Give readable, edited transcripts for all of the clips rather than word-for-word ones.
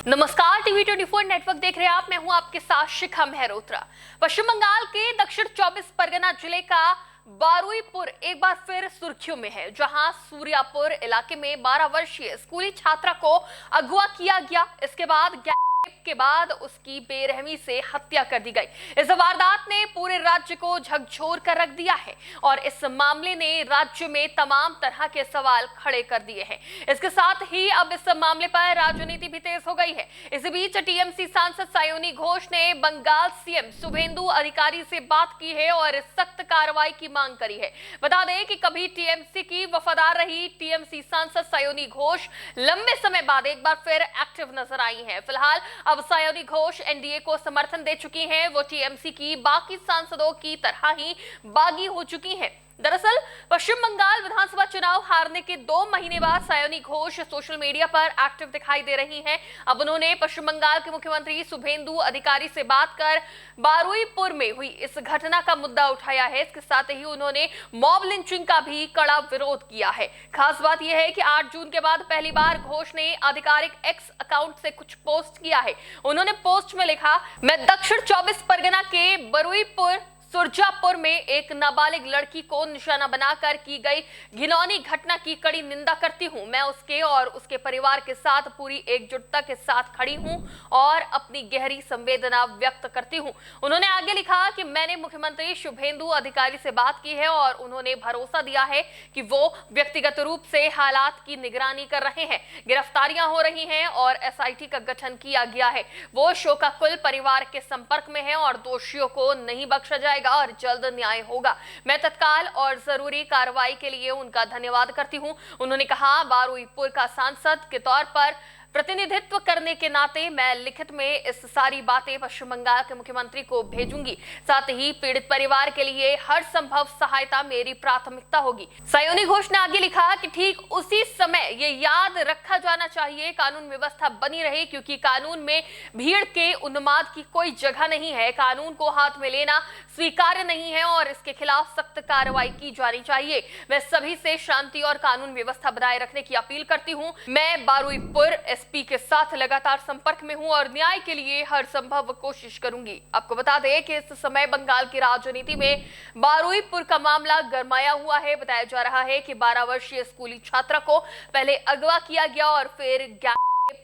नमस्कार, TV 24 network देख रहे हैं आप। मैं हूं आपके साथ शिखा मेहरोत्रा। पश्चिम बंगाल के दक्षिण 24 परगना जिले का बारुईपुर एक बार फिर सुर्खियों में है, जहां सूर्यापुर इलाके में 12 वर्षीय स्कूली छात्रा को अगवा किया गया। इसके बाद उसकी बेरहमी से हत्या कर दी गई। इस वारदात ने पूरे राज्य को झकझोर कर रख दिया है और इस मामले ने राज्य में तमाम तरह के सवाल खड़े कर दिए हैं। इसके साथ ही अब इस मामले पर राजनीति भी तेज हो गई है। इसी बीच टीएमसी सांसद सायोनी घोष ने बंगाल सीएम शुभेंदु अधिकारी से बात की है और सख्त कार्रवाई की मांग करी है। बता दें कि कभी टीएमसी की वफादार रही टीएमसी सांसद सायोनी घोष लंबे समय बाद एक बार फिर एक्टिव नजर आई हैं। फिलहाल अब सायोनी घोष एनडीए को समर्थन दे चुकी हैं। वो टीएमसी की बाकी सांसदों की तरह ही बागी हो चुकी हैं। दरअसल पश्चिम बंगाल विधानसभा चुनाव हारने के 2 महीने बाद सायोनी घोष सोशल मीडिया पर एक्टिव दिखाई दे रही हैं। अब उन्होंने पश्चिम बंगाल के मुख्यमंत्री शुभेंदु अधिकारी से बात कर बारुईपुर में हुई इस घटना का मुद्दा उठाया है। इसके साथ ही उन्होंने मॉब लिंचिंग का भी कड़ा विरोध किया है। खास बात यह है कि 8 जून के बाद पहली बार घोष ने आधिकारिक एक्स अकाउंट से कुछ पोस्ट किया है। उन्होंने पोस्ट में लिखा, मैं दक्षिण 24 परगना के बारुईपुर सुरजापुर में एक नाबालिग लड़की को निशाना बनाकर की गई घिनौनी घटना की कड़ी निंदा करती हूं। मैं उसके और उसके परिवार के साथ पूरी एकजुटता के साथ खड़ी हूं और अपनी गहरी संवेदना व्यक्त करती हूं। उन्होंने आगे लिखा कि मैंने मुख्यमंत्री शुभेंदु अधिकारी से बात की है और उन्होंने भरोसा दिया है कि वो व्यक्तिगत रूप से हालात की निगरानी कर रहे हैं। गिरफ्तारियां हो रही हैं और एसआईटी का गठन किया गया है। वो शोकाकुल परिवार के संपर्क में है और दोषियों को नहीं बख्शा जाएगा और जल्द न्याय होगा। मैं तत्काल और जरूरी कार्रवाई के लिए उनका धन्यवाद करती हूं। उन्होंने कहा, बारुईपुर का सांसद के तौर पर प्रतिनिधित्व करने के नाते मैं लिखित में इस सारी बातें पश्चिम बंगाल के मुख्यमंत्री को भेजूंगी। साथ ही पीड़ित परिवार के लिए हर संभव सहायता मेरी प्राथमिकता होगी। सायोनी घोष ने आगे लिखा कि ठीक उसी समय ये याद रखा जाना चाहिए, कानून व्यवस्था बनी रहे, क्योंकि कानून में भीड़ के उन्माद की कोई जगह नहीं है। कानून को हाथ में लेना स्वीकार्य नहीं है और इसके खिलाफ सख्त कार्रवाई की जानी चाहिए। मैं सभी से शांति और कानून व्यवस्था बनाए रखने की अपील करती हूँ। मैं बारुईपुर एसपी के साथ लगातार संपर्क में हूं और न्याय के लिए हर संभव कोशिश करूंगी। आपको बता दें कि इस समय बंगाल की राजनीति में बारुईपुर का मामला गरमाया हुआ है। बताया जा रहा है कि 12 वर्षीय स्कूली छात्रा को पहले अगवा किया गया और फिर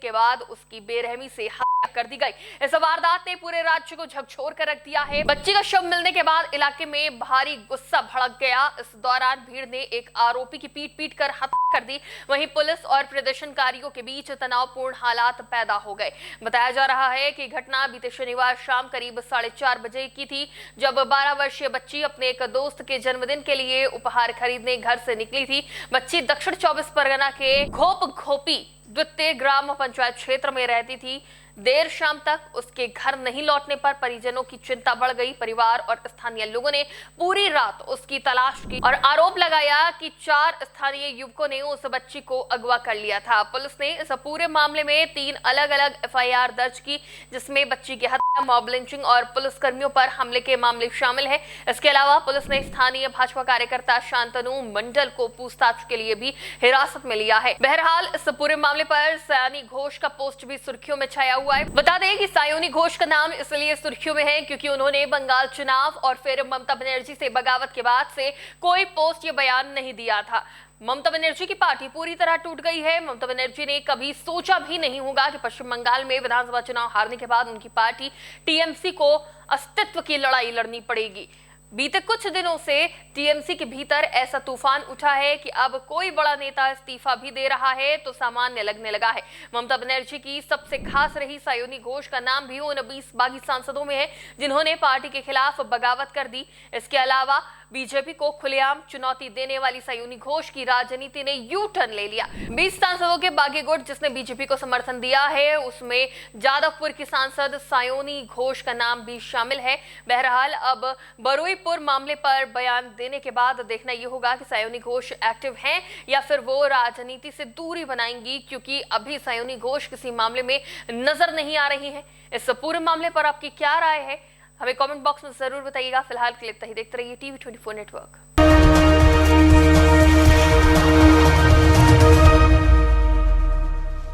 के बाद उसकी बेरहमी से हत्या कर दी गई। इस वारदात ने पूरे राज्य को झकझोर कर रख दिया है। बच्ची का शव मिलने के बाद इलाके में भारी गुस्सा भड़क गया। इस दौरान भीड़ ने एक आरोपी की पीट कर हत्या कर दी। वहीं पुलिस और प्रदर्शनकारियों के बीच तनावपूर्ण हालात पैदा हो गए। बताया जा रहा है कि घटना बीते शनिवार शाम करीब 4:30 बजे की थी, जब 12 वर्षीय बच्ची अपने एक दोस्त के जन्मदिन के लिए उपहार खरीदने घर से निकली थी। बच्ची दक्षिण 24 परगना के घोपघोपी द्वितीय ग्राम पंचायत क्षेत्र में रहती थी। देर शाम तक उसके घर नहीं लौटने पर परिजनों की चिंता बढ़ गई। परिवार और स्थानीय लोगों ने पूरी रात उसकी तलाश की और आरोप लगाया कि 4 स्थानीय युवकों ने उस बच्ची को अगवा कर लिया था। पुलिस ने इस पूरे मामले में 3 अलग-अलग एफआईआर दर्ज की, जिसमें बच्ची की हत्या, मॉब लिंचिंग और पुलिसकर्मियों पर हमले के मामले शामिल है। इसके अलावा पुलिस ने स्थानीय भाजपा कार्यकर्ता शांतनु मंडल को पूछताछ के लिए भी हिरासत में लिया है। बहरहाल इस पूरे मामले पर सायोनी घोष का पोस्ट भी सुर्खियों में छाया हुआ है। बता दें कि सायोनी घोष का नाम इसलिए सुर्खियों में है क्योंकि उन्होंने बंगाल चुनाव और फिर ममता बनर्जी से बगावत के बाद से कोई पोस्ट या बयान नहीं दिया था। ममता बनर्जी की पार्टी पूरी तरह टूट गई है। ममता बनर्जी ने कभी सोचा भी नहीं होगा कि पश्चिम बंगाल में विधानसभा चुनाव हारने के बाद उनकी पार्टी टीएमसी को अस्तित्व की लड़ाई लड़नी पड़ेगी। बीते कुछ दिनों से टीएमसी के भीतर ऐसा तूफान उठा है कि अब कोई बड़ा नेता इस्तीफा भी दे रहा है तो सामान्य लगने लगा है। ममता बनर्जी की सबसे खास रही सायोनी घोष का नाम भी उन 20 बागी सांसदों में है जिन्होंने पार्टी के खिलाफ बगावत कर दी। इसके अलावा बीजेपी को खुलेआम चुनौती देने वाली सायोनी घोष की राजनीति ने यू टर्न ले लिया। 20 सांसदों के बागी गुट जिसने बीजेपी को समर्थन दिया है, उसमें जादवपुर की सांसद सायोनी घोष का नाम भी शामिल है। बहरहाल अब बारुईपुर मामले पर बयान देने के बाद देखना यह होगा कि सायोनी घोष एक्टिव हैं या फिर वो राजनीति से दूरी बनाएंगी, क्योंकि अभी सायोनी घोष किसी मामले में नजर नहीं आ रही है। इस पूरे मामले पर आपकी क्या राय है, हमें कमेंट बॉक्स में जरूर बताइएगा। फिलहाल के लिए इतना ही। देखते रहिए टीवी 24 नेटवर्क।